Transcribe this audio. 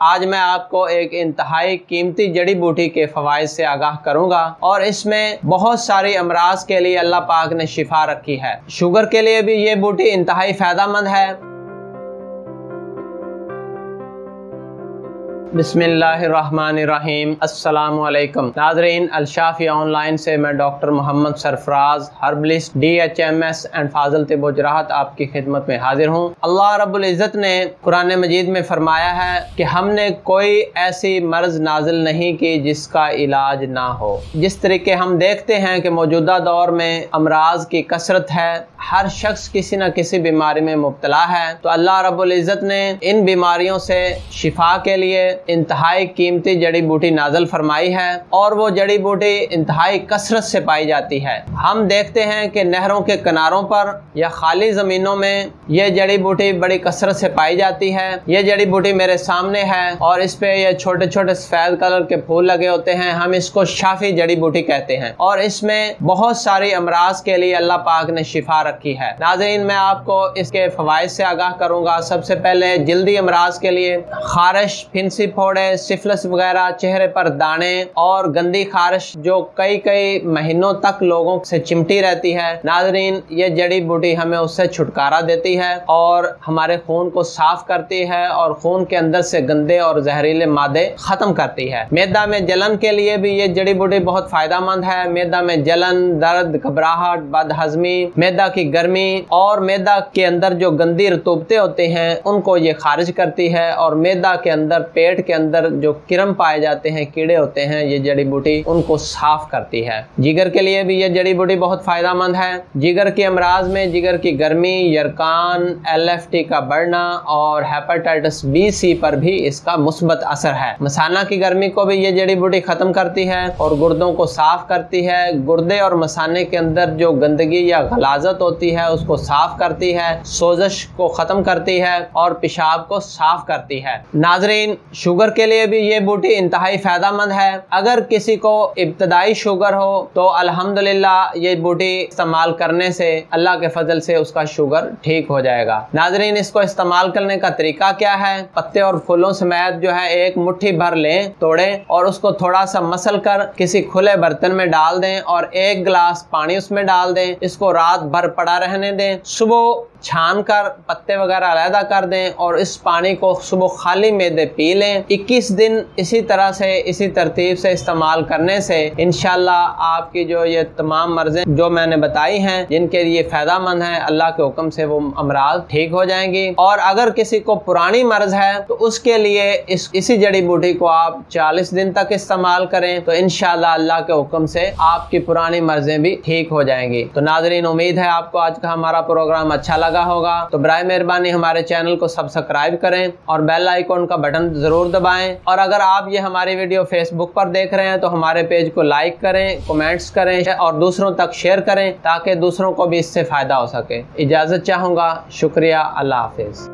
आज मैं आपको एक इंतहाई कीमती जड़ी बूटी के फवाइद से आगाह करूंगा और इसमें बहुत सारी अमराज के लिए अल्लाह पाक ने शिफा रखी है। शुगर के लिए भी ये बूटी इंतहाई फायदेमंद है। बिस्मिल्लाहिर्रहमानिर्रहीम। अस्सलामुअलैकुम नाज़रीन, अल-शाफ़ी ऑनलाइन से मैं doctor Mohammad Sarfaraz herbalist DHMS and फाज़िल तिब व जराहत आपकी खिदमत में हाजिर हूँ। अल्लाह रब्बुल इज़्ज़त ने कुरान मजीद में फरमाया है कि हमने कोई ऐसी मर्ज़ नाजिल नहीं की जिसका इलाज ना हो। जिस तरीके हम देखते हैं कि मौजूदा दौर में अमराज की कसरत है, हर शख्स किसी न किसी बीमारी में मुब्तला है, तो अल्लाह रब्बुल इज़्ज़त ने इन बीमारियों से शिफा के लिए इंतहाई कीमती जड़ी बूटी नाज़िल फरमाई है और वो जड़ी बूटी इंतहाई कसरत से पाई जाती है। हम देखते हैं कि नहरों के किनारों पर या खाली ज़मीनों में ये जड़ी बूटी बड़ी कसरत से पाई जाती है। ये जड़ी बूटी मेरे सामने है और इस पे ये छोटे छोटे सफ़ेद कलर के फूल लगे होते हैं। हम इसको शाफी जड़ी बूटी कहते हैं और इसमें बहुत सारी अमराज के लिए अल्लाह पाक ने शिफा रखी है। नाज़रीन, मैं आपको इसके फ़वाइद से आगाह करूँगा। सबसे पहले जल्दी अमराज के लिए खारिश, फिंसी फोड़े, सिफिलिस वगैरह, चेहरे पर दाने और गंदी खारिश जो कई महीनों तक लोगों से चिमटी रहती है, नाज़रीन ये जड़ी बूटी हमें उससे छुटकारा देती है और हमारे खून को साफ करती है और खून के अंदर से गंदे और जहरीले मादे खत्म करती है। मैदा में जलन के लिए भी ये जड़ी बूटी बहुत फायदेमंद है। मैदा में जलन, दर्द, घबराहट, बदहजमी, मैदा की गर्मी और मैदा के अंदर जो गंदी रतूबतें होती हैं उनको ये खारिज करती है और मैदा के अंदर, पेट के अंदर जो किरम पाए जाते हैं, कीड़े होते हैं, ये जड़ी बूटी उनको साफ करती है। जिगर के लिए भी ये जड़ी बूटी बहुत फायदेमंद है। जिगर के अमराज में जिगर की गर्मी, यरकान, LFT का बढ़ना और हेपेटाइटिस B, C पर भी इसका मुस्बत असर है। मसाना की गर्मी को भी ये जड़ी बूटी खत्म करती है और गुर्दों को साफ करती है। गुर्दे और मसाने के अंदर जो गंदगी या गलाजत होती है उसको साफ करती है, सोजश को खत्म करती है और पेशाब को साफ करती है। नाजरीन, शुगर के लिए भी ये बूटी इंतहाई फायदेमंद है। अगर किसी को इब्तदाई शुगर हो तो अल्हम्दुलिल्लाह ये बूटी इस्तेमाल करने से अल्लाह के फजल से उसका शुगर ठीक हो जाएगा। नाजरीन, इसको इस्तेमाल करने का तरीका क्या है? पत्ते और फूलों समेत जो है एक मुट्ठी भर लें, तोड़ें और उसको थोड़ा सा मसल कर किसी खुले बर्तन में डाल दें और 1 गिलास पानी उसमें डाल दें। इसको रात भर पड़ा रहने दें। सुबह छान कर पत्ते वगैरह अलहदा कर दें और इस पानी को सुबह खाली मैदे पी लें। 21 दिन इसी तरह से, इसी तरतीब से इस्तेमाल करने से इंशाल्लाह आपकी जो ये तमाम मर्ज़ें जो मैंने बताई हैं, जिनके लिए फ़ायदेमंद हैं, अल्लाह के हुक्म से वो अमराज ठीक हो जाएंगी। और अगर किसी को पुरानी मर्ज़ है तो उसके लिए इसी जड़ी बूटी को आप 40 दिन तक इस्तेमाल करें तो इंशाल्लाह अल्लाह के हुक्म से आपकी पुरानी मर्ज़ें भी ठीक हो जाएंगी। तो नाज़रीन, उम्मीद है आपको आज का हमारा प्रोग्राम अच्छा लगा होगा। तो बराए मेहरबानी हमारे चैनल को सब्सक्राइब करें और बेल आइकॉन का बटन जरूर दबाएं। और अगर आप ये हमारी वीडियो फेसबुक पर देख रहे हैं तो हमारे पेज को लाइक करें, कमेंट्स करें और दूसरों तक शेयर करें ताकि दूसरों को भी इससे फायदा हो सके। इजाजत चाहूंगा। शुक्रिया। अल्लाह हाफिज।